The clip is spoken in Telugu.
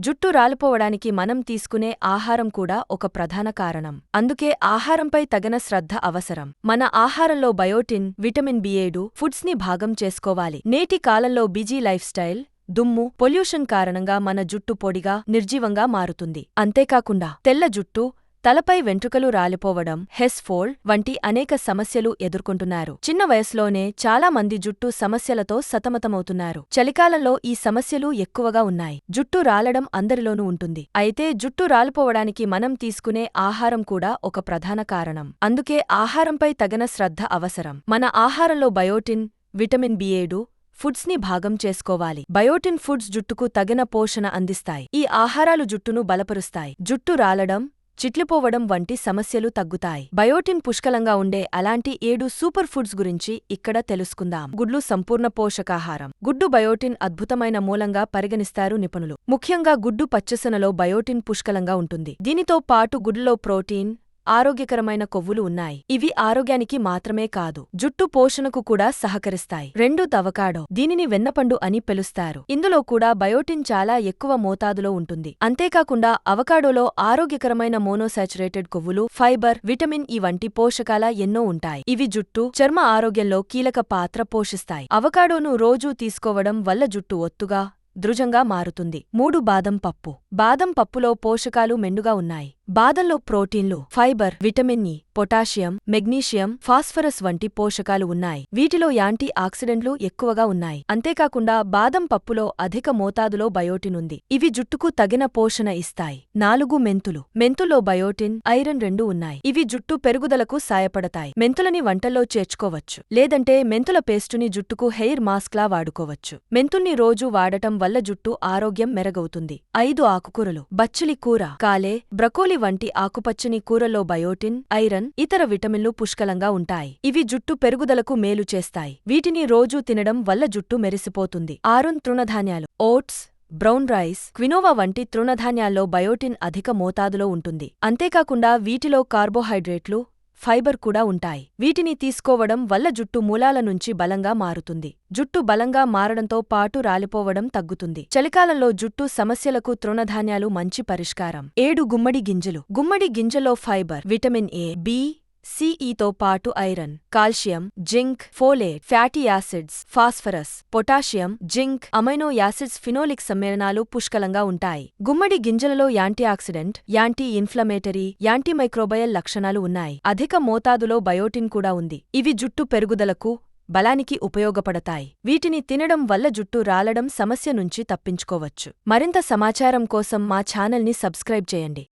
జుట్టు రాలిపోవడానికి మనం తీసుకునే ఆహారం కూడా ఒక ప్రధాన కారణం. అందుకే ఆహారంపై తగిన శ్రద్ధ అవసరం. మన ఆహారంలో బయోటిన్, విటమిన్ బి7 ఫుడ్స్ ని భాగం చేసుకోవాలి. నేటి కాలంలో బిజీ లైఫ్ స్టైల్, దుమ్ము, పొల్యూషన్ కారణంగా మన జుట్టు పొడిగా, నిర్జీవంగా మారుతుంది. అంతేకాకుండా తెల్ల జుట్టు, తలపై వెంట్రుకలు రాలిపోవడం, హెయిర్ ఫాల్ వంటి అనేక సమస్యలు ఎదుర్కొంటున్నారు. చిన్న వయసులోనే చాలా మంది జుట్టు సమస్యలతో సతమతమవుతున్నారు. చలికాలంలో ఈ సమస్యలు ఎక్కువగా ఉన్నాయి. జుట్టు రాలడం అందరిలోనూ ఉంటుంది. అయితే జుట్టు రాలిపోవడానికి మనం తీసుకునే ఆహారం కూడా ఒక ప్రధాన కారణం. అందుకే ఆహారంపై తగిన శ్రద్ధ అవసరం. మన ఆహారంలో బయోటిన్, విటమిన్ బి7 ఫుడ్స్ ని భాగం చేసుకోవాలి. బయోటిన్ ఫుడ్స్ జుట్టుకు తగిన పోషణ అందిస్తాయి. ఈ ఆహారాలు జుట్టును బలపరుస్తాయి. జుట్టు రాలడం, చిట్లిపోవడం వంటి సమస్యలు తగ్గుతాయి. బయోటిన్ పుష్కలంగా ఉండే అలాంటి 7 సూపర్ ఫుడ్స్ గురించి ఇక్కడ తెలుసుకుందాం. గుడ్లు సంపూర్ణ పోషకాహారం. గుడ్డు బయోటిన్ అద్భుతమైన మూలంగా పరిగణిస్తారు నిపుణులు. ముఖ్యంగా గుడ్డు పచ్చసొనలో బయోటిన్ పుష్కలంగా ఉంటుంది. దీనితో పాటు గుడ్లలో ప్రోటీన్, ఆరోగ్యకరమైన కొవ్వులు ఉన్నాయి. ఇవి ఆరోగ్యానికి మాత్రమే కాదు, జుట్టు పోషణకు కూడా సహకరిస్తాయి. 2 అవకాడో. దీనిని వెన్నపండు అని పిలుస్తారు. ఇందులో కూడా బయోటిన్ చాలా ఎక్కువ మోతాదులో ఉంటుంది. అంతేకాకుండా అవకాడోలో ఆరోగ్యకరమైన మోనోసాచురేటెడ్ కొవ్వులు, ఫైబర్, విటమిన్ ఇ వంటి పోషకాల ఎన్నో ఉంటాయి. ఇవి జుట్టు, చర్మ ఆరోగ్యంలో కీలక పాత్ర పోషిస్తాయి. అవకాడోను రోజూ తీసుకోవడం వల్ల జుట్టు ఒత్తుగా, దృఢంగా మారుతుంది. 3 బాదం పప్పు. బాదం పప్పులో పోషకాలు మెండుగా ఉన్నాయి. బాదంలో ప్రోటీన్లు, fibre, vitamin E, potassium, magnesium, phosphorus వంటి పోషకాలు ఉన్నాయి. వీటిలో యాంటీ ఆక్సిడెంట్లు ఎక్కువగా ఉన్నాయి. అంతేకాకుండా బాదం పప్పులో అధిక మోతాదులో బయోటిన్ ఉంది. ఇవి జుట్టుకు తగిన పోషణ ఇస్తాయి. 4 మెంతులు. మెంతుల్లో బయోటిన్, ఐరన్ 2 ఉన్నాయి. ఇవి జుట్టు పెరుగుదలకు సాయపడతాయి. మెంతులని వంటల్లో చేర్చుకోవచ్చు. లేదంటే మెంతుల పేస్టుని జుట్టుకు హెయిర్ మాస్క్లా వాడుకోవచ్చు. మెంతుల్ని రోజూ వాడటం వల్ల జుట్టు ఆరోగ్యం మెరుగవుతుంది. 5 ఆకుకూరలు. బచ్చలి కూర, కాలే, బ్రకోలి వంటి ఆకుపచ్చని కూరల్లో బయోటిన్, ఐరన్, ఇతర విటమిన్లు పుష్కలంగా ఉంటాయి. ఇవి జుట్టు పెరుగుదలకు మేలు చేస్తాయి. వీటిని రోజూ తినడం వల్ల జుట్టు మెరిసిపోతుంది. 6 తృణధాన్యాలు. ఓట్స్, బ్రౌన్ రైస్, క్వినోవా వంటి తృణధాన్యాల్లో బయోటిన్ అధిక మోతాదులో ఉంటుంది. అంతేకాకుండా వీటిలో కార్బోహైడ్రేట్లు, ఫైబర్ కూడా ఉంటాయి. వీటిని తీసుకోవడం వల్ల జుట్టు మూలాల నుంచి బలంగా మారుతుంది. జుట్టు బలంగా మారడంతో పాటు రాలిపోవడం తగ్గుతుంది. చలికాలంలో జుట్టు సమస్యలకు తృణధాన్యాలు మంచి పరిష్కారం. 7 గుమ్మడి గింజలు. గుమ్మడి గింజలో ఫైబర్, విటమిన్ ఏ, బి, సిఈతో పాటు iron, calcium, zinc, folate, fatty acids, phosphorus, potassium, zinc, amino acids, phenolic సమ్మేళనాలు పుష్కలంగా ఉంటాయి. గుమ్మడి గింజలలో యాంటీఆక్సిడెంట్, యాంటీ ఇన్ఫ్లమేటరీ, యాంటీమైక్రోబయల్ లక్షణాలు ఉన్నాయి. అధిక మోతాదులో బయోటిన్ కూడా ఉంది. ఇవి జుట్టు పెరుగుదలకు, బలానికి ఉపయోగపడతాయి. వీటిని తినడం వల్ల జుట్టు రాలడం సమస్య నుంచి తప్పించుకోవచ్చు. మరింత సమాచారం కోసం మా ఛానల్ని సబ్స్క్రైబ్ చేయండి.